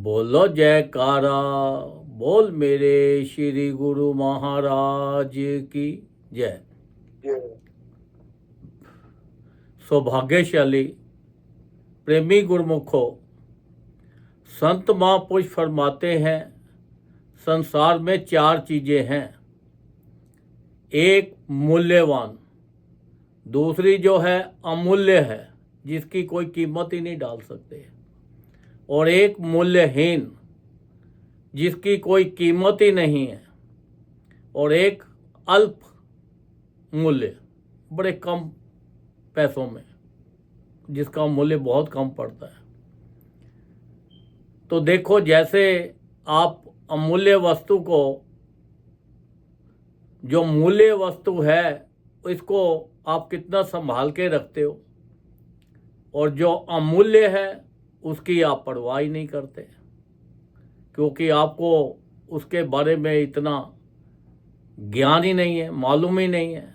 बोलो जयकारा। बोल मेरे श्री गुरु महाराज की जय। सौभाग्यशाली प्रेमी गुरुमुखो, संत महापुरुष फरमाते हैं संसार में चार चीजें हैं। एक मूल्यवान, दूसरी जो है अमूल्य है, जिसकी कोई कीमत ही नहीं डाल सकते, और एक मूल्यहीन, जिसकी कोई कीमत ही नहीं है, और एक अल्प मूल्य, बड़े कम पैसों में, जिसका मूल्य बहुत कम पड़ता है। तो देखो, जैसे आप अमूल्य वस्तु को, जो मूल्य वस्तु है इसको आप कितना संभाल के रखते हो, और जो अमूल्य है उसकी आप परवाह ही नहीं करते, क्योंकि आपको उसके बारे में इतना ज्ञान ही नहीं है, मालूम ही नहीं है,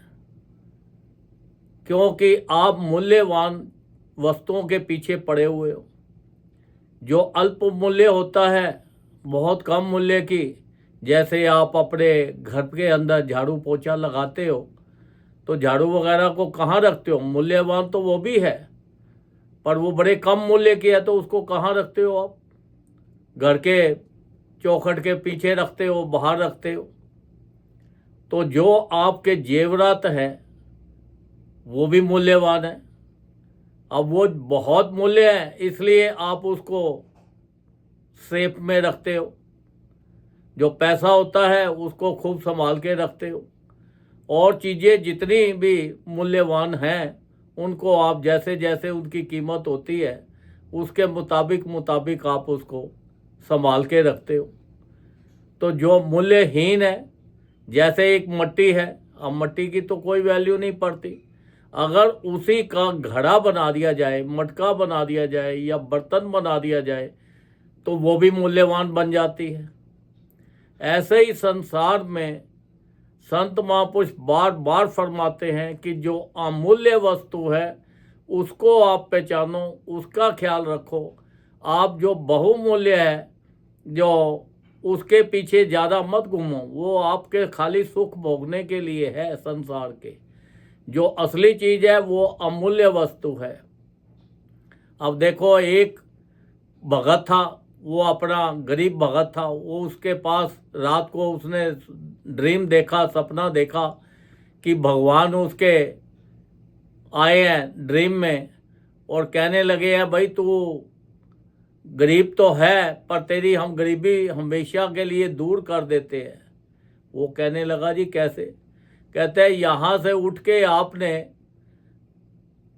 क्योंकि आप मूल्यवान वस्तुओं के पीछे पड़े हुए हो। जो अल्प मूल्य होता है, बहुत कम मूल्य की, जैसे आप अपने घर के अंदर झाड़ू पोछा लगाते हो, तो झाड़ू वगैरह को कहाँ रखते हो? मूल्यवान तो वो भी है, पर वो बड़े कम मूल्य की है, तो उसको कहाँ रखते हो आप? घर के चौखट के पीछे रखते हो, बाहर रखते हो। तो जो आपके जेवरात है वो भी मूल्यवान है। अब वो बहुत मूल्य है, इसलिए आप उसको सेफ में रखते हो। जो पैसा होता है उसको खूब संभाल के रखते हो, और चीज़ें जितनी भी मूल्यवान हैं उनको आप जैसे जैसे उनकी कीमत होती है उसके मुताबिक आप उसको संभाल के रखते हो। तो जो मूल्यहीन है, जैसे एक मट्टी है, अब मट्टी की तो कोई वैल्यू नहीं पड़ती, अगर उसी का घड़ा बना दिया जाए, मटका बना दिया जाए, या बर्तन बना दिया जाए, तो वो भी मूल्यवान बन जाती है। ऐसे ही संसार में संत महापुरुष बार बार फरमाते हैं कि जो अमूल्य वस्तु है उसको आप पहचानो, उसका ख्याल रखो। आप जो बहुमूल्य है, जो उसके पीछे ज़्यादा मत घूमो, वो आपके खाली सुख भोगने के लिए है संसार के। जो असली चीज़ है वो अमूल्य वस्तु है। अब देखो, एक भगत था, वो अपना गरीब भगत था, वो उसके पास रात को उसने ड्रीम देखा, सपना देखा कि भगवान उसके आए हैं ड्रीम में और कहने लगे हैं, भाई तू गरीब तो है, पर तेरी हम गरीबी हमेशा के लिए दूर कर देते हैं। वो कहने लगा, जी कैसे? कहते हैं, यहाँ से उठ के आपने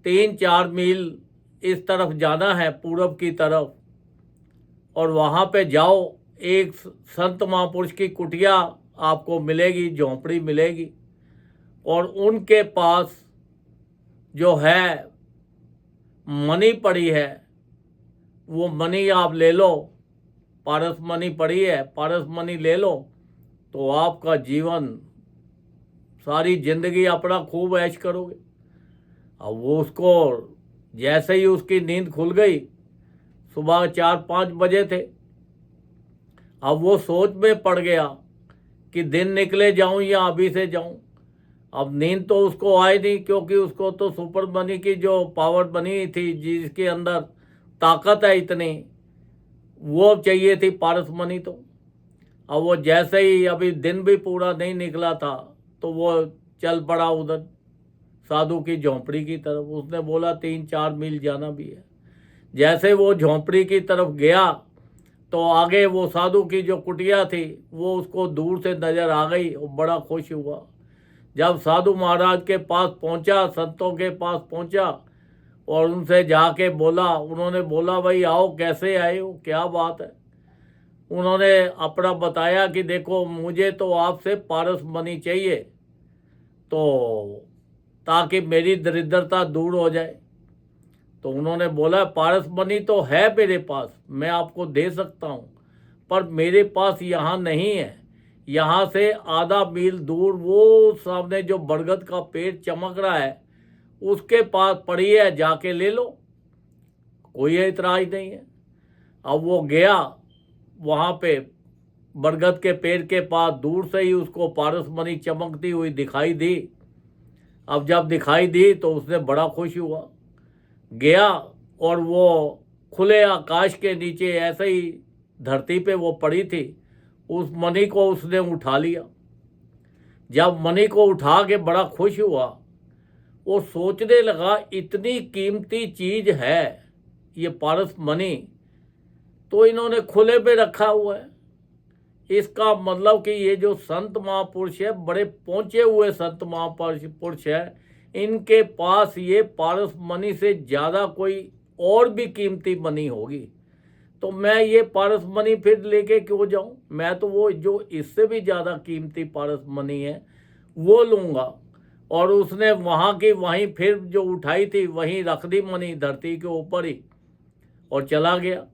3-4 मील इस तरफ जाना है, पूरब की तरफ, और वहाँ पे जाओ, एक संत महापुरुष की कुटिया आपको मिलेगी, झोंपड़ी मिलेगी, और उनके पास जो है मनी पड़ी है, वो मनी आप ले लो। पारस मनी पड़ी है, पारस मनी ले लो, तो आपका जीवन, सारी जिंदगी अपना खूब ऐश करोगे। अब वो उसको, जैसे ही उसकी नींद खुल गई, सुबह 4-5 बजे थे, अब वो सोच में पड़ गया कि दिन निकले जाऊं या अभी से जाऊं। अब नींद तो उसको आई नहीं, क्योंकि उसको तो सुपर मनी की जो पावर बनी थी, जिसके अंदर ताकत है इतनी, वो चाहिए थी पारस मनी। तो अब वो जैसे ही, अभी दिन भी पूरा नहीं निकला था, तो वो चल पड़ा उधर साधु की झोंपड़ी की तरफ। उसने बोला 3-4 मील जाना भी है। जैसे वो झोंपड़ी की तरफ गया, तो आगे वो साधु की जो कुटिया थी वो उसको दूर से नज़र आ गई, और बड़ा खुश हुआ। जब साधु महाराज के पास पहुंचा, संतों के पास पहुंचा, और उनसे जाके बोला, उन्होंने बोला, भाई आओ, कैसे आए हो, क्या बात है? उन्होंने अपना बताया कि देखो, मुझे तो आपसे पारस मनी चाहिए, तो ताकि मेरी दरिद्रता दूर हो जाए। तो उन्होंने बोला, पारस मनी तो है मेरे पास, मैं आपको दे सकता हूँ, पर मेरे पास यहाँ नहीं है। यहाँ से आधा मील दूर वो सामने जो बरगद का पेड़ चमक रहा है, उसके पास पड़ी है, जाके ले लो, कोई एतराज नहीं है। अब वो गया, वहाँ पे बरगद के पेड़ के पास दूर से ही उसको पारसमणि चमकती हुई दिखाई दी। अब जब दिखाई दी तो उसने बड़ा खुश हुआ, गया और वो खुले आकाश के नीचे ऐसे ही धरती पे वो पड़ी थी, उस मणि को उसने उठा लिया। जब मणि को उठा के बड़ा खुश हुआ, वो सोचने लगा इतनी कीमती चीज है ये पारसमणि, तो इन्होंने खुले पे रखा हुआ है। इसका मतलब कि ये जो संत महापुरुष है, बड़े पहुंचे हुए संत महापुरुष है, इनके पास ये पारसमणि से ज़्यादा कोई और भी कीमती मणि होगी। तो मैं ये पारसमणि फिर लेके क्यों जाऊं, मैं तो वो जो इससे भी ज़्यादा कीमती पारसमणि है वो लूँगा। और उसने वहाँ की वहीं फिर जो उठाई थी वहीं रख दी मणि धरती के ऊपर ही, और चला गया।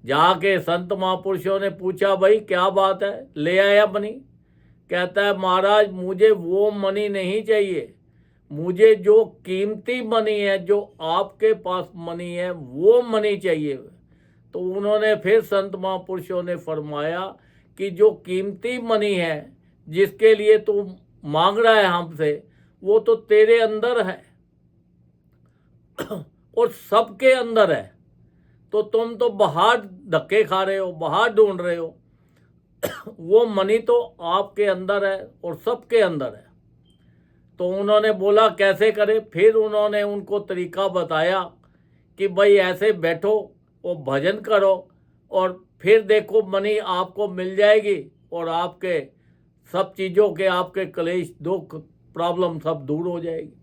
जाके संत महापुरुषों ने पूछा, भाई क्या बात है, ले आया मणि? कहता है, महाराज मुझे वो मणि नहीं चाहिए, मुझे जो कीमती मणि है, जो आपके पास मणि है, वो मणि चाहिए। तो उन्होंने फिर संत महापुरुषों ने फरमाया कि जो कीमती मणि है जिसके लिए तू मांग रहा है हमसे, वो तो तेरे अंदर है और सबके अंदर है। तो तुम तो बाहर धक्के खा रहे हो, बाहर ढूंढ रहे हो, वो मणि तो आपके अंदर है और सबके अंदर है। तो उन्होंने बोला कैसे करें? फिर उन्होंने उनको तरीका बताया कि भाई ऐसे बैठो और भजन करो और फिर देखो मणि आपको मिल जाएगी और आपके सब चीज़ों के, आपके क्लेश दुख प्रॉब्लम सब दूर हो जाएगी।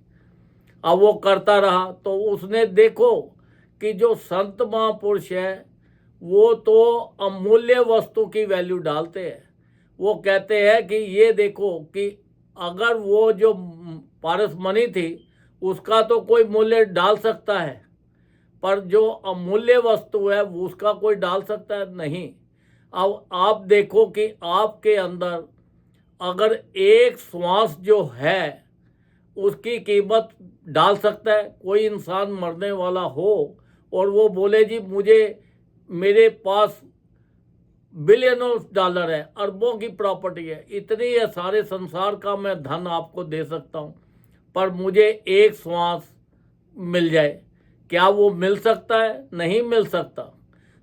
अब वो करता रहा तो उसने देखो कि जो संत महापुरुष है वो तो अमूल्य वस्तु की वैल्यू डालते हैं। वो कहते हैं कि ये देखो कि अगर वो जो पारसमणि थी उसका तो कोई मूल्य डाल सकता है, पर जो अमूल्य वस्तु है वो उसका कोई डाल सकता है नहीं। अब आप देखो कि आपके अंदर अगर एक श्वास जो है उसकी कीमत डाल सकता है कोई इंसान मरने वाला हो और वो बोले जी मुझे, मेरे पास बिलियनों डॉलर है, अरबों की प्रॉपर्टी है, इतनी है, सारे संसार का मैं धन आपको दे सकता हूँ, पर मुझे एक श्वास मिल जाए, क्या वो मिल सकता है? नहीं मिल सकता।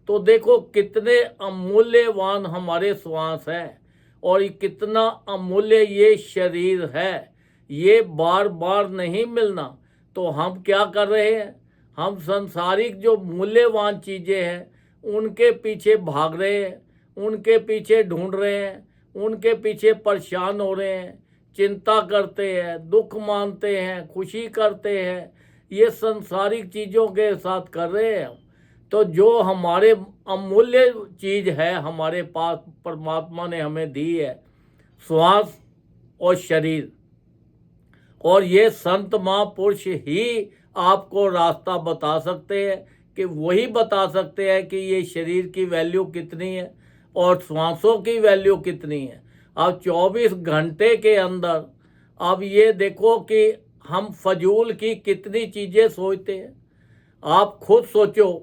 तो देखो कितने अमूल्यवान हमारे श्वास है और कितना अमूल्य ये शरीर है, ये बार बार नहीं मिलना। तो हम क्या कर रहे हैं? हम संसारिक जो मूल्यवान चीज़ें हैं उनके पीछे भाग रहे हैं, उनके पीछे ढूंढ रहे हैं, उनके पीछे परेशान हो रहे हैं, चिंता करते हैं, दुख मानते हैं, खुशी करते हैं, ये संसारिक चीज़ों के साथ कर रहे हैं। तो जो हमारे अमूल्य चीज़ है हमारे पास परमात्मा ने हमें दी है, श्वास और शरीर, और ये संत महापुरुष ही आपको रास्ता बता सकते हैं कि वही बता सकते हैं कि ये शरीर की वैल्यू कितनी है और श्वासों की वैल्यू कितनी है। अब 24 घंटे के अंदर अब ये देखो कि हम फजूल की कितनी चीज़ें सोचते हैं। आप खुद सोचो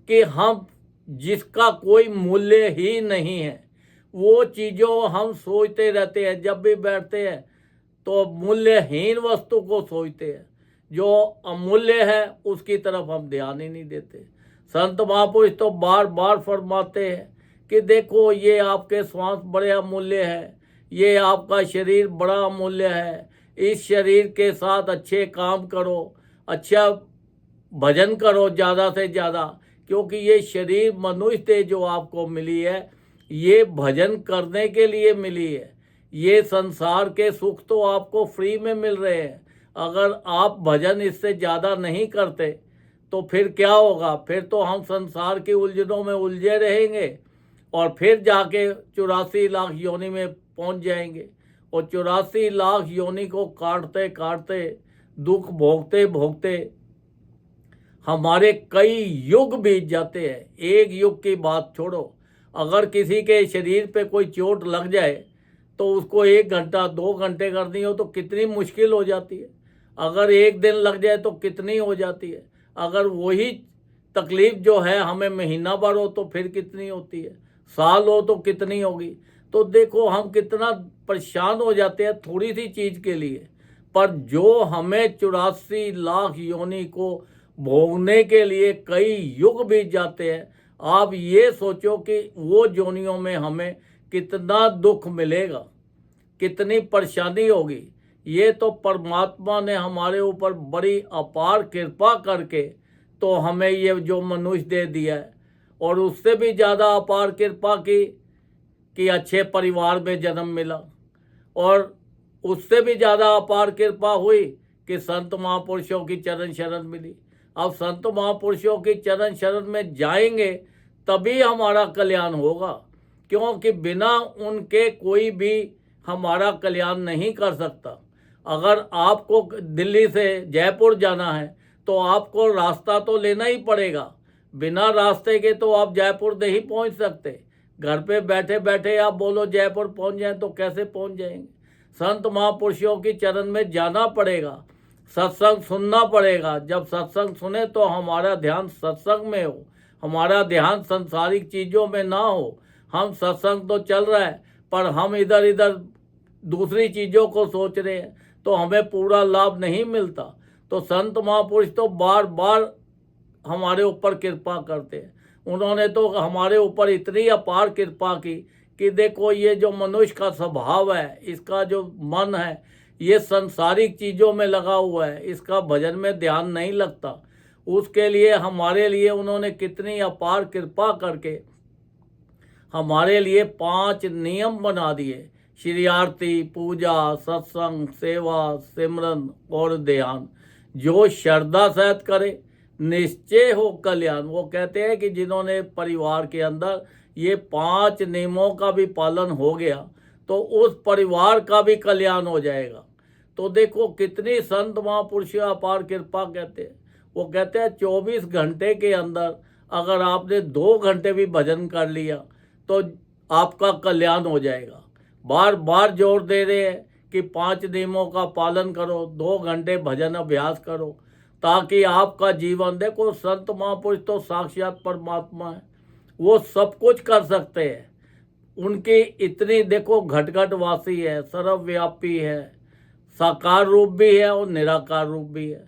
कि हम जिसका कोई मूल्य ही नहीं है वो चीज़ों हम सोचते रहते हैं, जब भी बैठते हैं तो मूल्यहीन वस्तु को सोचते हैं, जो अमूल्य है उसकी तरफ हम ध्यान ही नहीं देते। संत महापुरुष तो बार बार फरमाते हैं कि देखो ये आपके श्वास बड़े अमूल्य है, ये आपका शरीर बड़ा अमूल्य है, इस शरीर के साथ अच्छे काम करो, अच्छा भजन करो ज़्यादा से ज़्यादा, क्योंकि ये शरीर मनुष्य देह जो आपको मिली है ये भजन करने के लिए मिली है। ये संसार के सुख तो आपको फ्री में मिल रहे हैं, अगर आप भजन इससे ज़्यादा नहीं करते तो फिर क्या होगा? फिर तो हम संसार की उलझनों में उलझे रहेंगे और फिर जाके 84 लाख योनि में पहुंच जाएंगे और 84 लाख योनि को काटते काटते दुख भोगते भोगते हमारे कई युग बीत जाते हैं। एक युग की बात छोड़ो, अगर किसी के शरीर पे कोई चोट लग जाए तो उसको 1 घंटा 2 घंटे करनी हो तो कितनी मुश्किल हो जाती है, अगर 1 दिन लग जाए तो कितनी हो जाती है, अगर वही तकलीफ जो है हमें महीना भर हो तो फिर कितनी होती है। साल हो तो कितनी होगी। तो देखो हम कितना परेशान हो जाते हैं थोड़ी सी चीज़ के लिए, पर जो हमें 84 लाख योनि को भोगने के लिए कई युग बीत जाते हैं। आप ये सोचो कि वो योनियों में हमें कितना दुख मिलेगा, कितनी परेशानी होगी। ये तो परमात्मा ने हमारे ऊपर बड़ी अपार कृपा करके तो हमें ये जो मनुष्य दे दिया है, और उससे भी ज़्यादा अपार कृपा की कि अच्छे परिवार में जन्म मिला, और उससे भी ज़्यादा अपार कृपा हुई कि संत महापुरुषों की चरण शरण मिली। अब संत महापुरुषों की चरण शरण में जाएंगे तभी हमारा कल्याण होगा, क्योंकि बिना उनके कोई भी हमारा कल्याण नहीं कर सकता। अगर आपको दिल्ली से जयपुर जाना है तो आपको रास्ता तो लेना ही पड़ेगा। बिना रास्ते के तो आप जयपुर नहीं पहुंच सकते। घर पे बैठे बैठे आप बोलो जयपुर पहुंच जाएं तो कैसे पहुंच जाएंगे। संत महापुरुषों की चरण में जाना पड़ेगा, सत्संग सुनना पड़ेगा। जब सत्संग सुने तो हमारा ध्यान सत्संग में हो, हमारा ध्यान संसारिक चीज़ों में ना हो। हम सत्संग तो चल रहा है पर हम इधर इधर दूसरी चीज़ों को सोच रहे हैं तो हमें पूरा लाभ नहीं मिलता। तो संत महापुरुष तो बार बार हमारे ऊपर कृपा करते हैं। उन्होंने तो हमारे ऊपर इतनी अपार कृपा की कि देखो ये जो मनुष्य का स्वभाव है, इसका जो मन है ये संसारिक चीज़ों में लगा हुआ है, इसका भजन में ध्यान नहीं लगता। उसके लिए हमारे लिए उन्होंने कितनी अपार कृपा करके हमारे लिए 5 नियम बना दिए। श्री आरती, पूजा, सत्संग, सेवा, सिमरन और ध्यान। जो श्रद्धा सहित करे निश्चय हो कल्याण। वो कहते हैं कि जिन्होंने परिवार के अंदर ये 5 नियमों का भी पालन हो गया तो उस परिवार का भी कल्याण हो जाएगा। तो देखो कितनी संत महापुरुष अपार कृपा कहते हैं। वो कहते हैं 24 घंटे के अंदर अगर आपने 2 घंटे भी भजन कर लिया तो आपका कल्याण हो जाएगा। बार बार जोर दे रहे हैं कि 5 नियमों का पालन करो, 2 घंटे भजन अभ्यास करो, ताकि आपका जीवन, देखो संत महापुरुष तो साक्षात परमात्मा है, वो सब कुछ कर सकते हैं। उनकी इतनी देखो घट वासी है, सर्वव्यापी है, साकार रूप भी है और निराकार रूप भी है।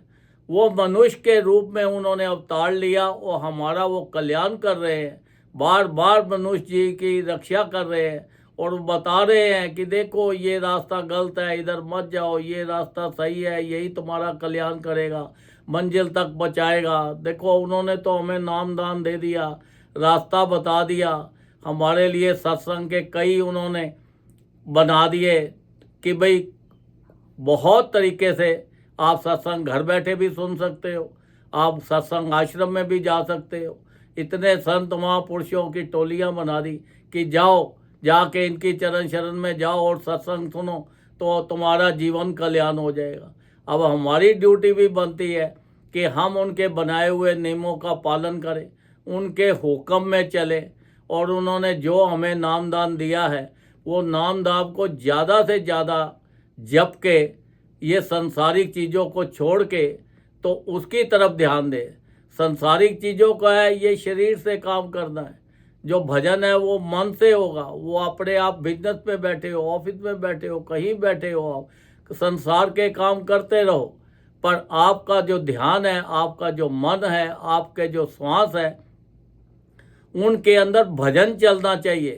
वो मनुष्य के रूप में उन्होंने अवतार लिया और हमारा वो कल्याण कर रहे हैं। बार बार मनुष्य जी की रक्षा कर रहे हैं और बता रहे हैं कि देखो ये रास्ता गलत है, इधर मत जाओ, ये रास्ता सही है, यही तुम्हारा कल्याण करेगा, मंजिल तक पहुंचाएगा। देखो उन्होंने तो हमें नाम दान दे दिया, रास्ता बता दिया। हमारे लिए सत्संग के कई उन्होंने बना दिए कि भाई बहुत तरीके से आप सत्संग घर बैठे भी सुन सकते हो, आप सत्संग आश्रम में भी जा सकते हो। इतने संत महापुरुषों की टोलियां बना दी कि जाओ, जाके इनकी चरण शरण में जाओ और सत्संग सुनो तो तुम्हारा जीवन कल्याण हो जाएगा। अब हमारी ड्यूटी भी बनती है कि हम उनके बनाए हुए नियमों का पालन करें, उनके हुक्म में चलें, और उन्होंने जो हमें नामदान दिया है वो नामदान को ज़्यादा से ज़्यादा जप के ये संसारिक चीज़ों को छोड़ के तो उसकी तरफ ध्यान दें। संसारिक चीज़ों का है ये शरीर से काम करना है, जो भजन है वो मन से होगा। वो अपने आप बिजनेस में बैठे हो, ऑफिस में बैठे हो, कहीं बैठे हो, आप संसार के काम करते रहो, पर आपका जो ध्यान है, आपका जो मन है, आपके जो श्वास है, उनके अंदर भजन चलना चाहिए,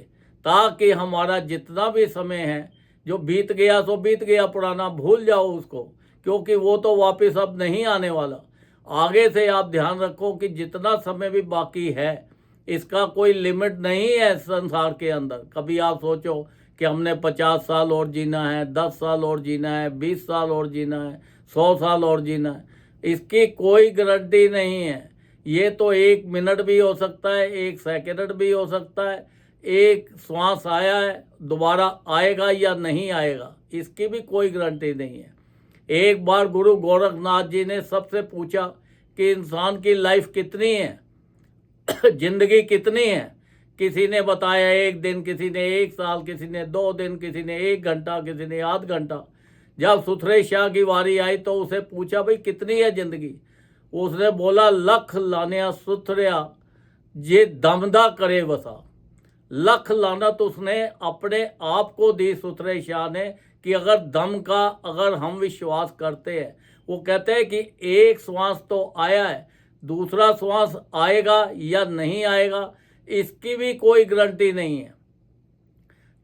ताकि हमारा जितना भी समय है जो बीत गया सो बीत गया, पुराना भूल जाओ उसको, क्योंकि वो तो वापस अब नहीं आने वाला। आगे से आप ध्यान रखो कि जितना समय भी बाकी है इसका कोई लिमिट नहीं है संसार के अंदर। कभी आप सोचो कि हमने 50 साल और जीना है, 10 साल और जीना है, 20 साल और जीना है, 100 साल और जीना है, इसकी कोई गारंटी नहीं है। ये तो 1 मिनट भी हो सकता है, 1 सेकंड भी हो सकता है, एक श्वास आया है दोबारा आएगा या नहीं आएगा, इसकी भी कोई गारंटी नहीं है। एक बार गुरु गोरखनाथ जी ने सबसे पूछा कि इंसान की लाइफ कितनी है, जिंदगी कितनी है। किसी ने बताया 1 दिन, किसी ने 1 साल, किसी ने 2 दिन, किसी ने 1 घंटा, किसी ने आध घंटा। जब सुथरे शाह की वारी आई तो उसे पूछा भाई कितनी है जिंदगी, उसने बोला लख लानिया सुथरिया जे दमदा करे वसा। लख लानत उसने अपने आप को दी सुथरे शाह ने कि अगर दम का अगर हम विश्वास करते हैं, वो कहते हैं कि एक श्वास तो आया है, दूसरा श्वास आएगा या नहीं आएगा इसकी भी कोई गारंटी नहीं है।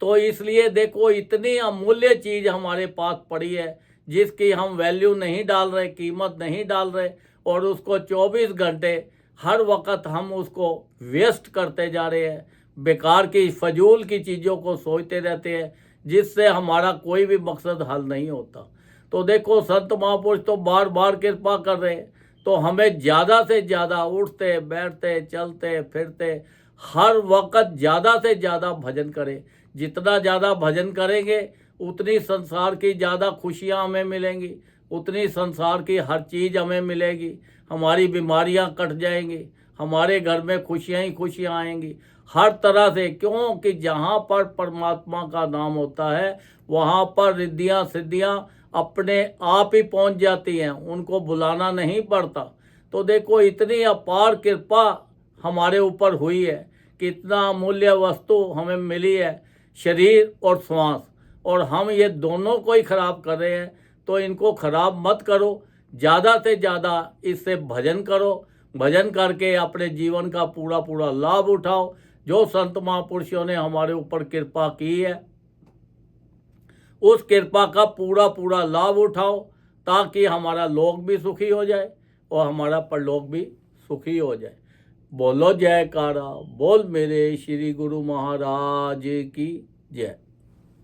तो इसलिए देखो इतनी अमूल्य चीज़ हमारे पास पड़ी है जिसकी हम वैल्यू नहीं डाल रहे, कीमत नहीं डाल रहे, और उसको 24 घंटे हर वक्त हम उसको वेस्ट करते जा रहे हैं, बेकार की फजूल की चीज़ों को सोचते रहते हैं जिससे हमारा कोई भी मकसद हल नहीं होता। तो देखो संत महापुरुष तो बार बार कृपा कर रहे हैं, तो हमें ज़्यादा से ज़्यादा उठते बैठते चलते फिरते हर वक्त ज़्यादा से ज़्यादा भजन करें। जितना ज़्यादा भजन करेंगे उतनी संसार की ज़्यादा खुशियाँ हमें मिलेंगी, उतनी संसार की हर चीज़ हमें मिलेगी, हमारी बीमारियाँ कट जाएंगी, हमारे घर में खुशियाँ ही खुशियाँ आएंगी हर तरह से। क्योंकि जहाँ पर परमात्मा का नाम होता है वहाँ पर रिद्धियाँ सिद्धियाँ अपने आप ही पहुँच जाती हैं, उनको बुलाना नहीं पड़ता। तो देखो इतनी अपार कृपा हमारे ऊपर हुई है कि इतना अमूल्य वस्तु हमें मिली है, शरीर और श्वास, और हम ये दोनों को ही खराब कर रहे हैं। तो इनको खराब मत करो, ज़्यादा से ज़्यादा इससे भजन करो, भजन करके अपने जीवन का पूरा पूरा लाभ उठाओ। जो संत महापुरुषों ने हमारे ऊपर कृपा की है उस कृपा का पूरा पूरा लाभ उठाओ ताकि हमारा लोक भी सुखी हो जाए और हमारा परलोक भी सुखी हो जाए। बोलो जयकारा, बोल मेरे श्री गुरु महाराज की जय।